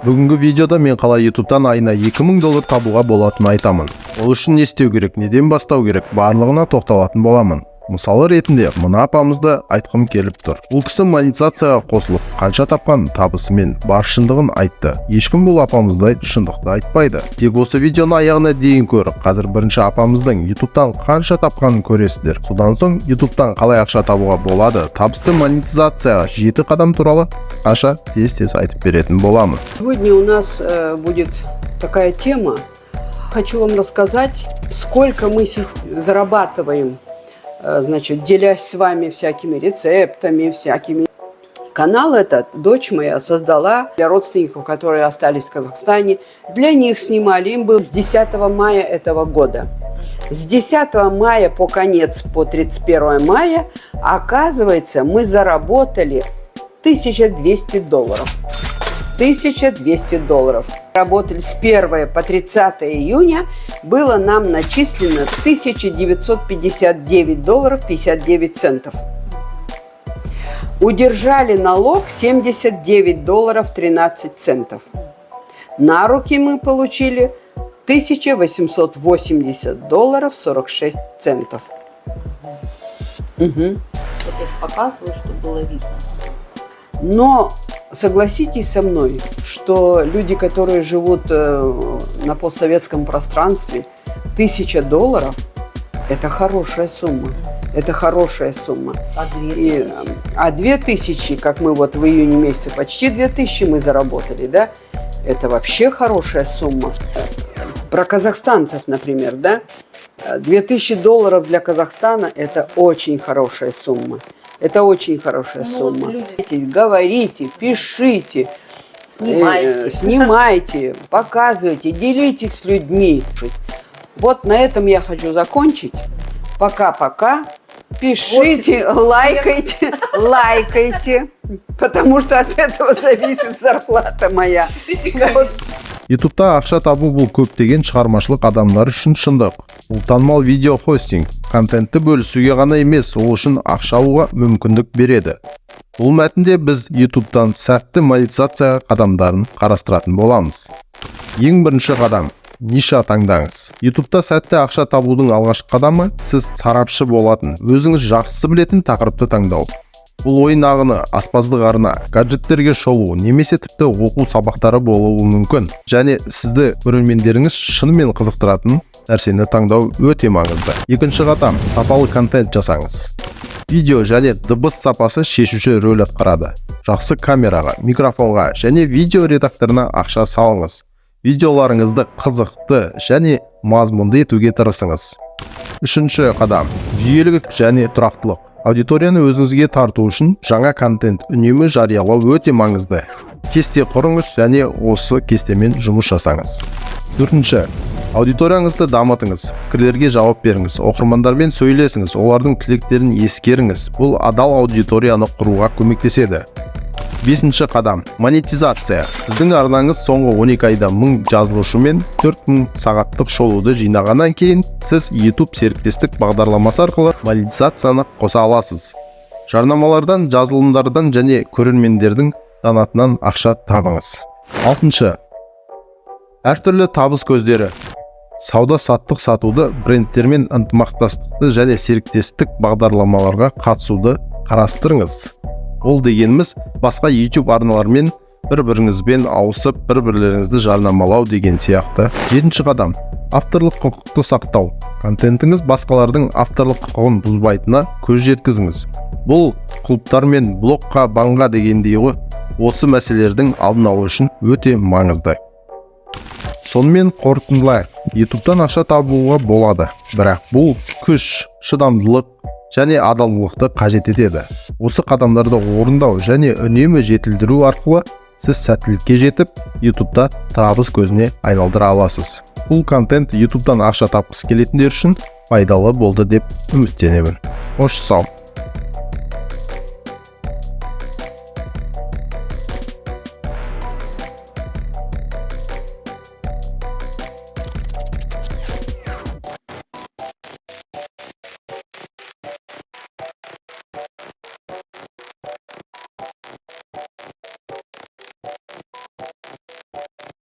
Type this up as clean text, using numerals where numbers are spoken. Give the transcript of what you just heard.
Бүгінгі видеода мен қалай YouTube'дан айына $2000 табуға болатынын айтамын. Ол үшін не істеу керек, неден бастау керек, барлығына тоқталатын боламын. Мысалы ретінде мына апамызды айтқым келіп тұр. Бұл кісі монетизацияға қосылып, қанша тапқан табысымен бар шындығын айтты. Ешкім бұл апамыздай шындықты айтпайды. Тек осы видеоны аяғына дейін көріп, қазір бірінші апамыздың YouTube'дан қанша тапқанын көресіздер. Содан соң YouTube'дан қалай ақша табуға болады, табысты монетизацияға 7 қадам туралы қысқаша тез айтып беретін боламын. Сегодня у нас будет такая тема. Хочу вам рассказать, сколько мы зарабатываем, значит, делясь с вами всякими рецептами, всякими. Канал этот дочь моя создала для родственников, которые остались в Казахстане. Для них снимали, им было с 10 мая этого года. С 10 мая по конец, по 31 мая, оказывается, мы заработали $1200. $1200. Работали с 1 по 30 июня, было нам начислено $1959.59. Удержали налог $79.13. На руки мы получили $1880.46. Вот я показываю, чтобы было видно. Но согласитесь со мной, что люди, которые живут на постсоветском пространстве, $1000 – это хорошая сумма. Это хорошая сумма. А 2000? А 2000, как мы вот в июне месяце, почти 2000 мы заработали, да? Это вообще хорошая сумма. Про казахстанцев, например, да? $2000 для Казахстана – это очень хорошая сумма. Это очень хорошая сумма. Люди... Говорите, пишите, снимайте, показывайте, делитесь с людьми. Вот на этом я хочу закончить. Пока-пока. Пишите, лайкайте, потому что от этого зависит зарплата моя. Вот. YouTube'да ақша табу бұл көптеген шығармашылық адамдар үшін шындық. Бұл танымал видео хостинг, контентті бөлісуге ғана емес, ол үшін ақша алуға мүмкіндік береді. Бұл мәтінде біз YouTube'дан сәтті монетизация қадамдарын қарастыратын боламыз. Ең бірінші қадам – ниша таңдаңыз. YouTube'да сәтті ақша табудың алғашқы қадамы сіз сарапшы болатын, өзіңіз жақсы білетін тақырыпты таңдау. Бұл ойын ағыны, аспаздық арна, гаджеттерге шолу, немесе тіпті оқу сабақтары болуы мүмкін. Және сізді көрермендеріңіз шынымен қызықтыратын нәрсені таңдау өте маңызды. Екінші қадам – сапалы контент жасаңыз. Видео және дыбыс сапасы шешуші рөл атқарады. Жақсы камераға, микрофонға және видео редакторына ақша салыңыз. Видеоларыңызды қызықты және мазмұнды етуге тырысыңыз. Үшінші қадам – жүйелілік және тұрақтылық. Аудиторияны өзіңізге тарту үшін жаңа контент үнемі жариялау өте маңызды. Кесте құрыңыз және осы кестемен жұмыс жасаңыз. Төртінші, аудиторияңызды дамытыңыз, пікірлерге жауап беріңіз, оқырмандармен сөйлесіңіз, олардың тілектерін ескеріңіз. Бұл адал аудиторияны құруға көмектеседі. Бесінші қадам – монетизация. Сіздің арнаңыз соңғы 12 айда 1000 жазылушы мен 4000 сағаттық шолуды жинағаннан кейін, сіз YouTube серіктестік бағдарламасы арқылы монетизацияны қоса аласыз. Жарнамалардан, жазылымдардан және көрермендердің данатынан ақша табыңыз. Алтыншы, әртүрлі табыс көздері. Сауда-саттық сатуды, брендтермен ынтымақтастықты және серіктестік бағдарламаларға қатысуды қарастырыңыз. Ол дегеніміз басқа YouTube арналармен бір-біріңізбен ауысып, бір-бірлеріңізді жарнамалау деген сияқты. Жетінші қадам – авторлық құқықты сақтау. Контентіңіз басқалардың авторлық құқығын бұзбайтынына көз жеткізіңіз. Бұл клубтар мен блогқа, банға дегендей осы мәселелердің алдын алу үшін өте маңызды. Сонымен қорытындылайық. YouTube'дан ақша табуға болады, бірақ бұл күш, шыдамдылық және адалдықты қажет етеді. Осы қадамдарды орындау және үнемі жетілдіру арқылы сіз сәттілікке жетіп, YouTube'да табыс көзіне айналдыра аласыз. Бұл контент YouTube'дан ақша тапқысы келетіндер үшін пайдалы болды деп үміттенемін. Қош сау.